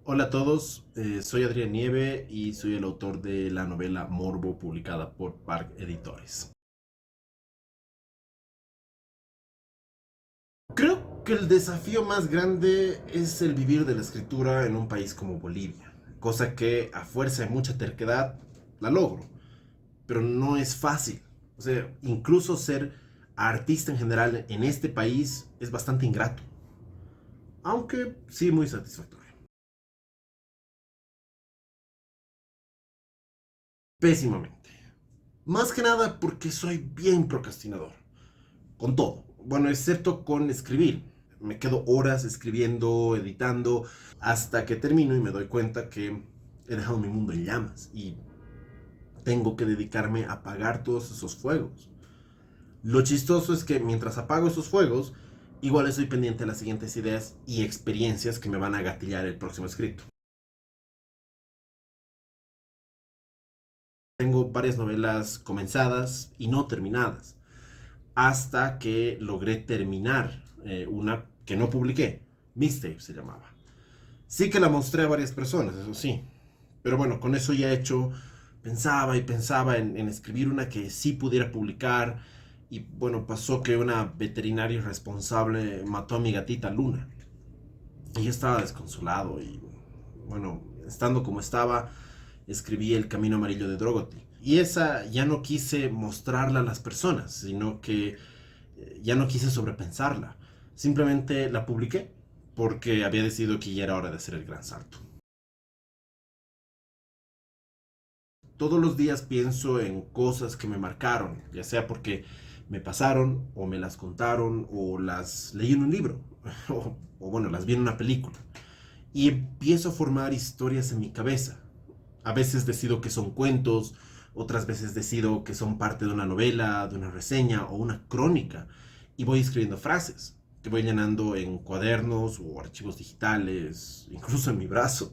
Hola a todos, soy Adrián Nieve y soy el autor de la novela Morbo publicada por Park Editores. Creo que el desafío más grande es el vivir de la escritura en un país como Bolivia, cosa que a fuerza de mucha terquedad la logro, pero no es fácil. O sea, incluso ser artista en general en este país es bastante ingrato, aunque sí muy satisfactorio. Pésimamente. Más que nada porque soy bien procrastinador. Con todo. Bueno, excepto con escribir. Me quedo horas escribiendo, editando, hasta que termino y me doy cuenta que he dejado mi mundo en llamas y tengo que dedicarme a apagar todos esos fuegos. Lo chistoso es que mientras apago esos fuegos, igual estoy pendiente de las siguientes ideas y experiencias que me van a gatillar el próximo escrito. Tengo varias novelas comenzadas y no terminadas, hasta que logré terminar una que no publiqué. Mixtape se llamaba. Sí que la mostré a varias personas, eso sí. Pero bueno, con eso ya hecho, pensaba y pensaba en escribir una que sí pudiera publicar. Y bueno, pasó que una veterinaria irresponsable mató a mi gatita Luna. Y yo estaba desconsolado y bueno, estando como estaba, escribí El Camino Amarillo de Drogoti. Y esa ya no quise mostrarla a las personas, sino que ya no quise sobrepensarla. Simplemente la publiqué porque había decidido que ya era hora de hacer el gran salto. Todos los días pienso en cosas que me marcaron, ya sea porque me pasaron o me las contaron o las leí en un libro o bueno, las vi en una película. Y empiezo a formar historias en mi cabeza. A veces decido que son cuentos, otras veces decido que son parte de una novela, de una reseña o una crónica. Y voy escribiendo frases que voy llenando en cuadernos o archivos digitales, incluso en mi brazo.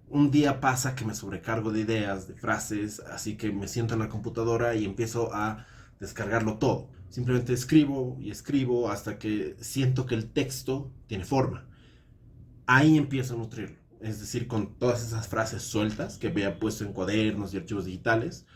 Un día pasa que me sobrecargo de ideas, de frases, así que me siento en la computadora y empiezo a descargarlo todo. Simplemente escribo y escribo hasta que siento que el texto tiene forma. Ahí empiezo a nutrirlo. Es decir, con todas esas frases sueltas que había puesto en cuadernos y archivos digitales,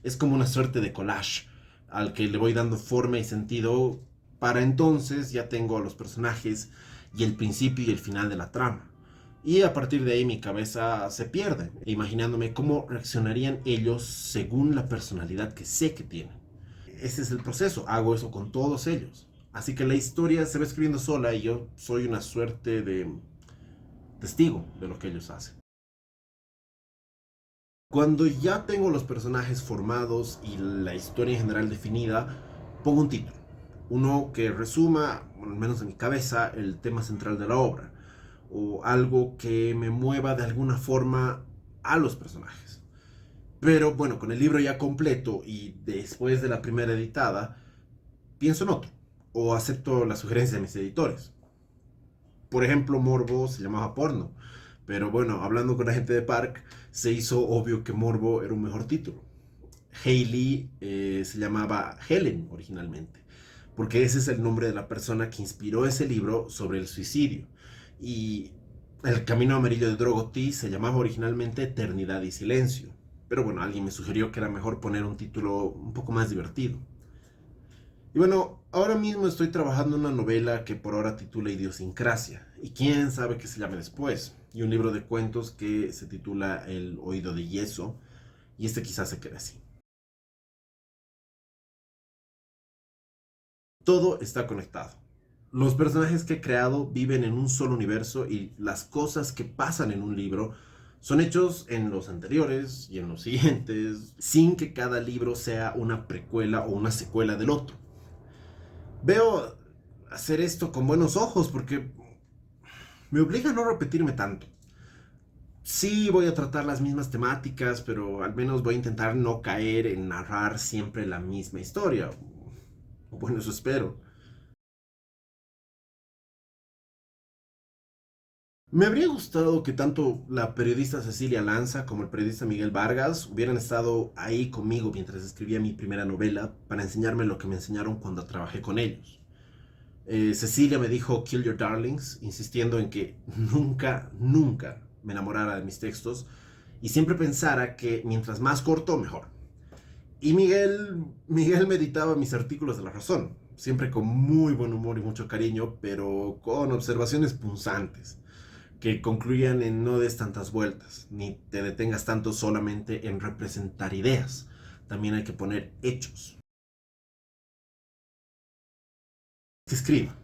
es como una suerte de collage al que le voy dando forma y sentido. Para entonces ya tengo a los personajes y el principio y el final de la trama. Y a partir de ahí mi cabeza se pierde, imaginándome cómo reaccionarían ellos según la personalidad que sé que tienen. Ese es el proceso, hago eso con todos ellos. Así que la historia se va escribiendo sola y yo soy una suerte de testigo de lo que ellos hacen. Cuando ya tengo los personajes formados y la historia en general definida, pongo un título. Uno que resuma, bueno, al menos en mi cabeza, el tema central de la obra. O algo que me mueva de alguna forma a los personajes. Pero bueno, con el libro ya completo y después de la primera editada, pienso en otro. O acepto la sugerencia de mis editores. Por ejemplo, Morbo se llamaba Porno. Pero bueno, hablando con la gente de Park, se hizo obvio que Morbo era un mejor título. Hailey se llamaba Helen originalmente, porque ese es el nombre de la persona que inspiró ese libro sobre el suicidio. Y El Camino Amarillo de Drogoti se llamaba originalmente Eternidad y Silencio. Pero bueno, alguien me sugirió que era mejor poner un título un poco más divertido. Y bueno, ahora mismo estoy trabajando en una novela que por ahora titula Idiosincrasia. Y quién sabe qué se llame después. Y un libro de cuentos que se titula El Oído de Yeso. Y este quizás se quede así. Todo está conectado. Los personajes que he creado viven en un solo universo y las cosas que pasan en un libro son hechos en los anteriores y en los siguientes, sin que cada libro sea una precuela o una secuela del otro. Veo hacer esto con buenos ojos porque me obliga a no repetirme tanto. Sí, voy a tratar las mismas temáticas, pero al menos voy a intentar no caer en narrar siempre la misma historia. O bueno, eso espero. Me habría gustado que tanto la periodista Cecilia Lanza como el periodista Miguel Vargas hubieran estado ahí conmigo mientras escribía mi primera novela para enseñarme lo que me enseñaron cuando trabajé con ellos. Cecilia me dijo Kill Your Darlings, insistiendo en que nunca, nunca me enamorara de mis textos y siempre pensara que mientras más corto, mejor. Y Miguel meditaba mis artículos de La Razón, siempre con muy buen humor y mucho cariño, pero con observaciones punzantes, que concluían en no des tantas vueltas, ni te detengas tanto solamente en representar ideas. También hay que poner hechos. Que escriba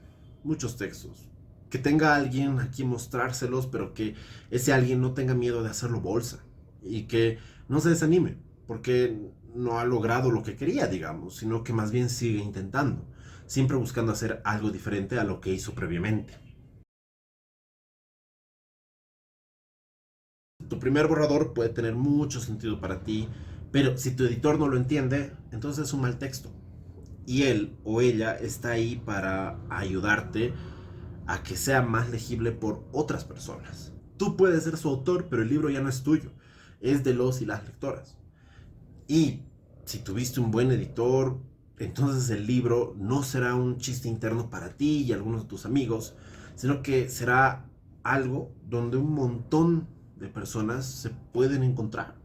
muchos textos, que tenga alguien a quien mostrárselos, pero que ese alguien no tenga miedo de hacerlo bolsa y que no se desanime, porque no ha logrado lo que quería, digamos, sino que más bien sigue intentando, siempre buscando hacer algo diferente a lo que hizo previamente. Tu primer borrador puede tener mucho sentido para ti, pero si tu editor no lo entiende, entonces es un mal texto. Y él o ella está ahí para ayudarte a que sea más legible por otras personas. Tú puedes ser su autor, pero el libro ya no es tuyo, es de los y las lectoras. Y si tuviste un buen editor, entonces el libro no será un chiste interno para ti y algunos de tus amigos, sino que será algo donde un montón de personas se pueden encontrar.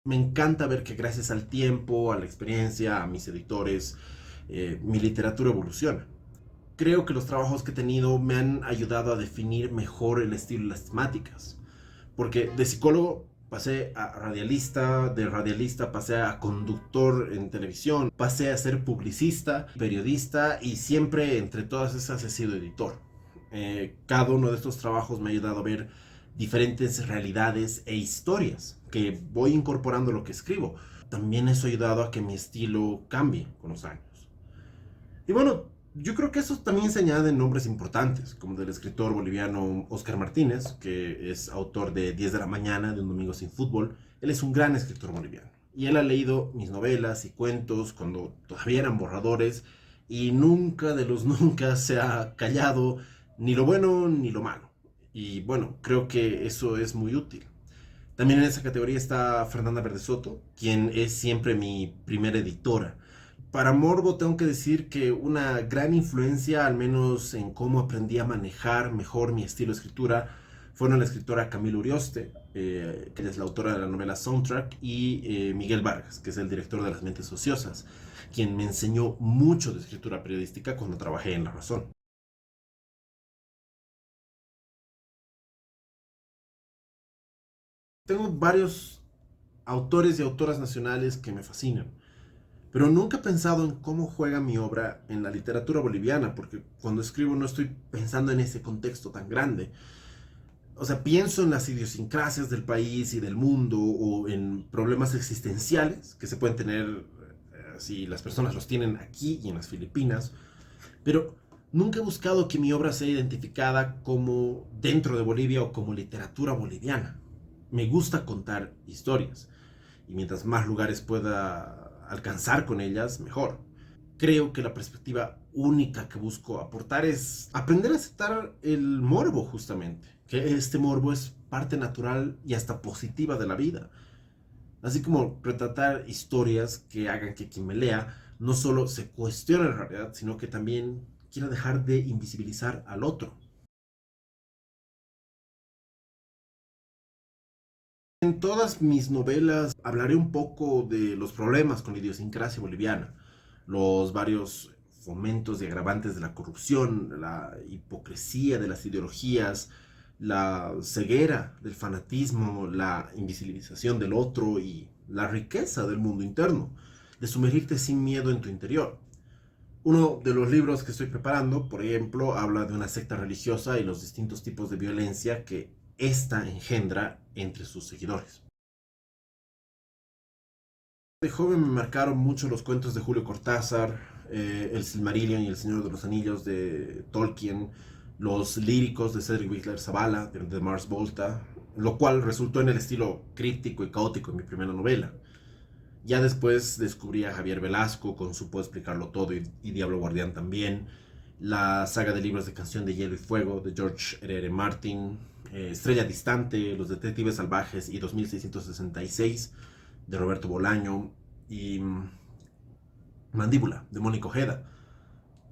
Me encanta ver que gracias al tiempo, a la experiencia, a mis editores, mi literatura evoluciona. Creo que los trabajos que he tenido me han ayudado a definir mejor el estilo y las temáticas. Porque de psicólogo pasé a radialista, de radialista pasé a conductor en televisión, pasé a ser publicista, periodista y siempre entre todas esas he sido editor. Cada uno de estos trabajos me ha ayudado a ver diferentes realidades e historias que voy incorporando a lo que escribo. También eso ha ayudado a que mi estilo cambie con los años. Y bueno, yo creo que eso también se añade en nombres importantes, como del escritor boliviano Oscar Martínez, que es autor de 10 de la mañana, de Un Domingo Sin Fútbol. Él es un gran escritor boliviano. Y él ha leído mis novelas y cuentos cuando todavía eran borradores y nunca de los nunca se ha callado ni lo bueno ni lo malo. Y bueno, creo que eso es muy útil. También en esa categoría está Fernanda Verde Soto, quien es siempre mi primera editora. Para Morbo tengo que decir que una gran influencia, al menos en cómo aprendí a manejar mejor mi estilo de escritura, fueron la escritora Camila Urioste, que es la autora de la novela Soundtrack, y Miguel Vargas, que es el director de Las Mentes Ociosas, quien me enseñó mucho de escritura periodística cuando trabajé en La Razón. Tengo varios autores y autoras nacionales que me fascinan. Pero nunca he pensado en cómo juega mi obra en la literatura boliviana, porque cuando escribo no estoy pensando en ese contexto tan grande. O sea, pienso en las idiosincrasias del país y del mundo o en problemas existenciales que se pueden tener si las personas los tienen aquí y en las Filipinas, pero nunca he buscado que mi obra sea identificada como dentro de Bolivia o como literatura boliviana. Me gusta contar historias y mientras más lugares pueda alcanzar con ellas, mejor. Creo que la perspectiva única que busco aportar es aprender a aceptar el morbo, justamente. Que este morbo es parte natural y hasta positiva de la vida. Así como retratar historias que hagan que quien me lea no solo se cuestione la realidad, sino que también quiera dejar de invisibilizar al otro. En todas mis novelas hablaré un poco de los problemas con la idiosincrasia boliviana, los varios fomentos y agravantes de la corrupción, la hipocresía de las ideologías, la ceguera del fanatismo, la invisibilización del otro y la riqueza del mundo interno, de sumergirte sin miedo en tu interior. Uno de los libros que estoy preparando, por ejemplo, habla de una secta religiosa y los distintos tipos de violencia que ésta engendra entre sus seguidores. De joven me marcaron mucho los cuentos de Julio Cortázar, El Silmarillion y El Señor de los Anillos de Tolkien, los líricos de Cedric Whitler Zavala, de Mars Volta, lo cual resultó en el estilo críptico y caótico en mi primera novela. Ya después descubrí a Javier Velasco con su Puedo explicarlo todo y Diablo Guardián también, la saga de libros de Canción de Hielo y Fuego de George R. R. Martin, Estrella Distante, Los Detectives Salvajes y 2666 de Roberto Bolaño. Y Mandíbula, de Mónica Ojeda.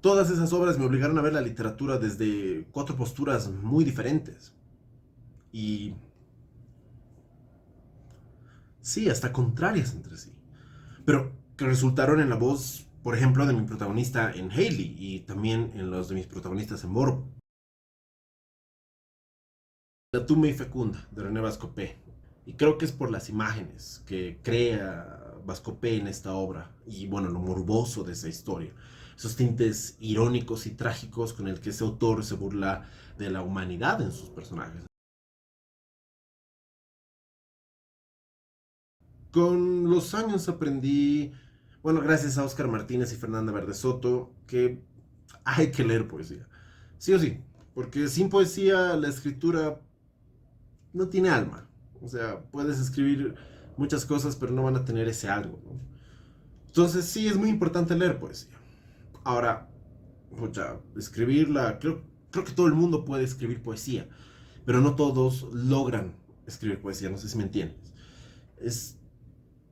Todas esas obras me obligaron a ver la literatura desde cuatro posturas muy diferentes. Y sí, hasta contrarias entre sí. Pero que resultaron en la voz, por ejemplo, de mi protagonista en Hailey y también en los de mis protagonistas en Morbo. La tumba infecunda de René Vascopé. Y creo que es por las imágenes que crea Vascopé en esta obra y bueno, lo morboso de esa historia. Esos tintes irónicos y trágicos con el que ese autor se burla de la humanidad en sus personajes. Con los años aprendí, bueno, gracias a Óscar Martínez y Fernanda Verde Soto, que hay que leer poesía. Sí o sí, porque sin poesía la escritura no tiene alma. O sea, puedes escribir muchas cosas, pero no van a tener ese algo, ¿no? Entonces sí, es muy importante leer poesía. Ahora, pucha, escribirla, creo que todo el mundo puede escribir poesía, pero no todos logran escribir poesía, no sé si me entiendes. Es,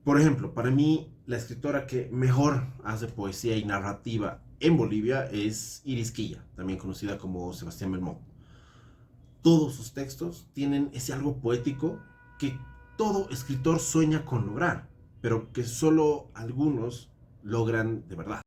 por ejemplo, para mí, la escritora que mejor hace poesía y narrativa en Bolivia es Iris Quilla, también conocida como Sebastián Belmont. Todos sus textos tienen ese algo poético que todo escritor sueña con lograr, pero que solo algunos logran de verdad.